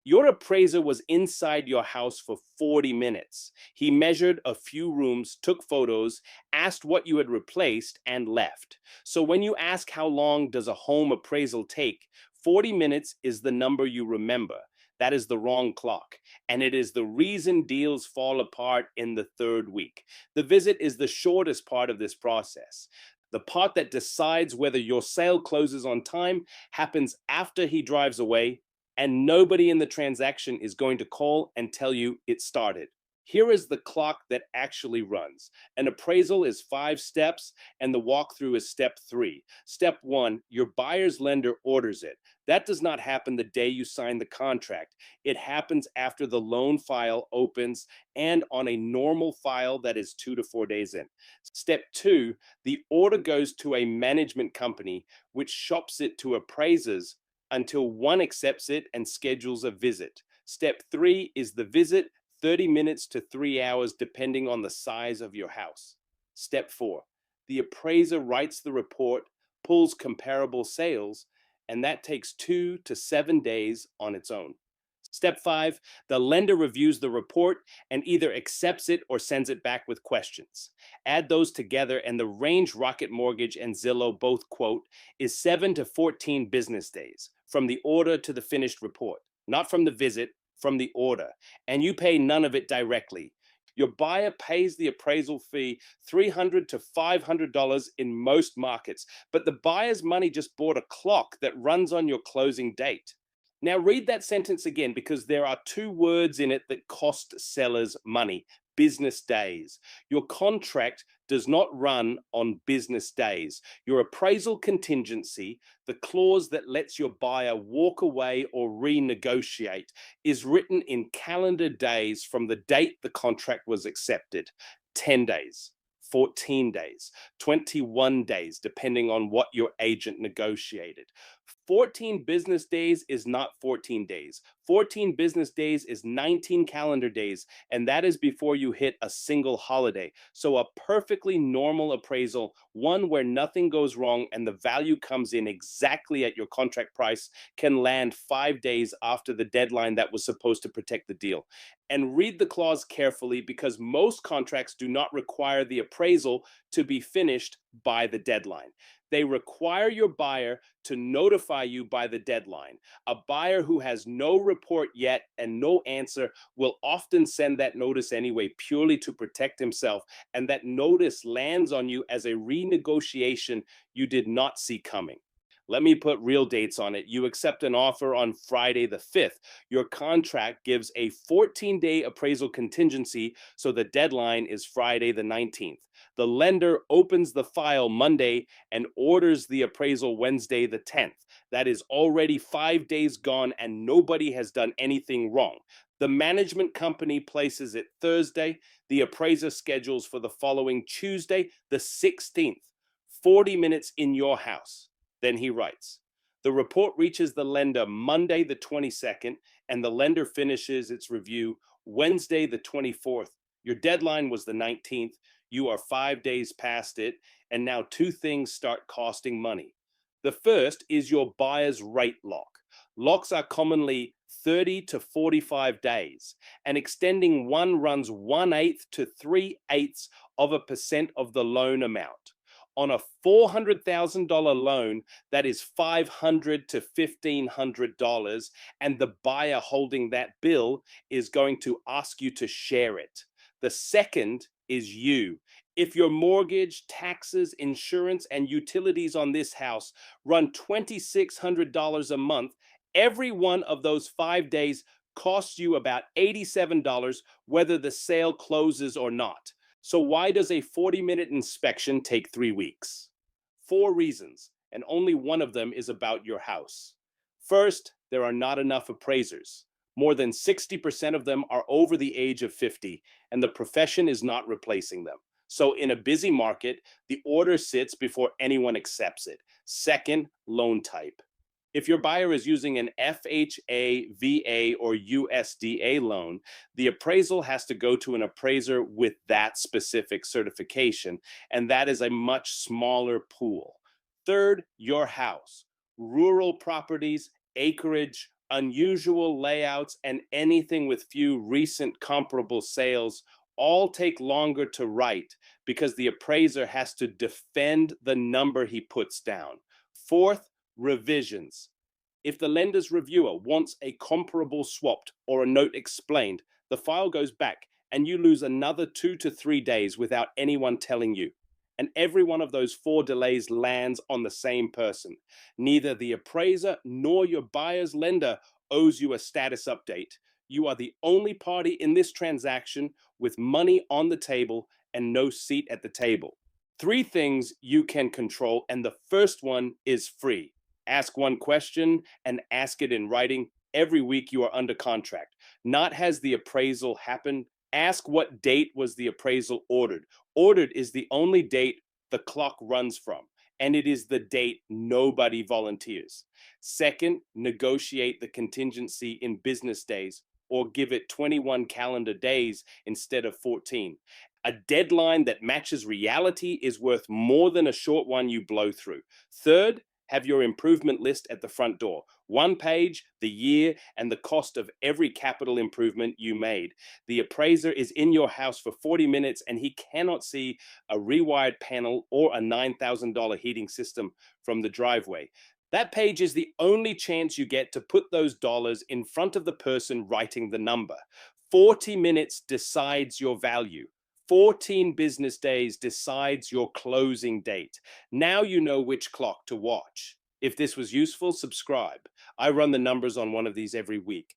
Your appraiser was inside your house for 40 minutes. He measured a few rooms, took photos, asked what you had replaced, and left. So when you ask how long does a home appraisal take, 40 minutes is the number you remember. That is the wrong clock. And it is the reason deals fall apart in the third week. The visit is the shortest part of this process. The part that decides whether your sale closes on time happens after he drives away, and nobody in the transaction is going to call and tell you it started. Here is the clock that actually runs. An appraisal is 5 steps, and the walkthrough is step 3. Step 1, your buyer's lender orders it. That does not happen the day you sign the contract. It happens after the loan file opens and on a normal file that is 2 to 4 days in. Step 2, the order goes to a management company, which shops it to appraisers until one accepts it and schedules a visit. Step 3 is the visit, 30 minutes to 3 hours, depending on the size of your house. Step 4, the appraiser writes the report, pulls comparable sales, and that takes 2 to 7 days on its own. Step 5, the lender reviews the report and either accepts it or sends it back with questions. Add those together, and the range Rocket Mortgage and Zillow both quote is 7 to 14 business days from the order to the finished report, not from the visit, from the order. And you pay none of it directly. Your buyer pays the appraisal fee $300 to $500 in most markets, but the buyer's money just bought a clock that runs on your closing date. Now, read that sentence again, because there are 2 words in it that cost sellers money: business days. Your contract does not run on business days. Your appraisal contingency, the clause that lets your buyer walk away or renegotiate, is written in calendar days from the date the contract was accepted: 10 days. 14 days, 21 days, depending on what your agent negotiated. 14 business days is not 14 days. 14 business days is 19 calendar days, and that is before you hit a single holiday. So a perfectly normal appraisal, one where nothing goes wrong and the value comes in exactly at your contract price, can land 5 days after the deadline that was supposed to protect the deal. And read the clause carefully, because most contracts do not require the appraisal to be finished by the deadline. They require your buyer to notify you by the deadline. A buyer who has no report yet and no answer will often send that notice anyway, purely to protect himself, and that notice lands on you as a renegotiation you did not see coming. Let me put real dates on it. You accept an offer on Friday the 5th. Your contract gives a 14-day appraisal contingency, so the deadline is Friday the 19th. The lender opens the file Monday and orders the appraisal Wednesday the 10th. That is already 5 days gone, and nobody has done anything wrong. The management company places it Thursday. The appraiser schedules for the following Tuesday, the 16th, 40 minutes in your house. Then he writes, the report reaches the lender Monday the 22nd, and the lender finishes its review Wednesday the 24th. Your deadline was the 19th. You are 5 days past it, and now 2 things start costing money. The first is your buyer's rate lock. Locks are commonly 30 to 45 days, and extending one runs 1/8 to 3/8 of a percent of the loan amount. On a $400,000 loan, that is $500 to $1,500, and the buyer holding that bill is going to ask you to share it. The second is you. If your mortgage, taxes, insurance, and utilities on this house run $2,600 a month, every one of those 5 days costs you about $87, whether the sale closes or not. So why does a 40-minute inspection take 3 weeks? 4 reasons, and only one of them is about your house. First, there are not enough appraisers. More than 60% of them are over the age of 50, and the profession is not replacing them. So in a busy market, the order sits before anyone accepts it. Second, loan type. If your buyer is using an FHA, VA, or USDA loan, the appraisal has to go to an appraiser with that specific certification, and that is a much smaller pool. Third, your house. Rural properties, acreage, unusual layouts, and anything with few recent comparable sales all take longer to write because the appraiser has to defend the number he puts down. Fourth, revisions. If the lender's reviewer wants a comparable swapped or a note explained, the file goes back and you lose another 2 to 3 days without anyone telling you. And every one of those 4 delays lands on the same person. Neither the appraiser nor your buyer's lender owes you a status update. You are the only party in this transaction with money on the table and no seat at the table. 3 things you can control, and the first one is free. Ask one question and ask it in writing every week you are under contract. Not has the appraisal happened. Ask what date was the appraisal ordered. Ordered is the only date the clock runs from, and it is the date nobody volunteers. Second, negotiate the contingency in business days or give it 21 calendar days instead of 14. A deadline that matches reality is worth more than a short one you blow through. Third, have your improvement list at the front door. 1 page, the year, and the cost of every capital improvement you made. The appraiser is in your house for 40 minutes and he cannot see a rewired panel or a $9,000 heating system from the driveway. That page is the only chance you get to put those dollars in front of the person writing the number. 40 minutes decides your value. 14 business days decides your closing date. Now you know which clock to watch. If this was useful, subscribe. I run the numbers on one of these every week.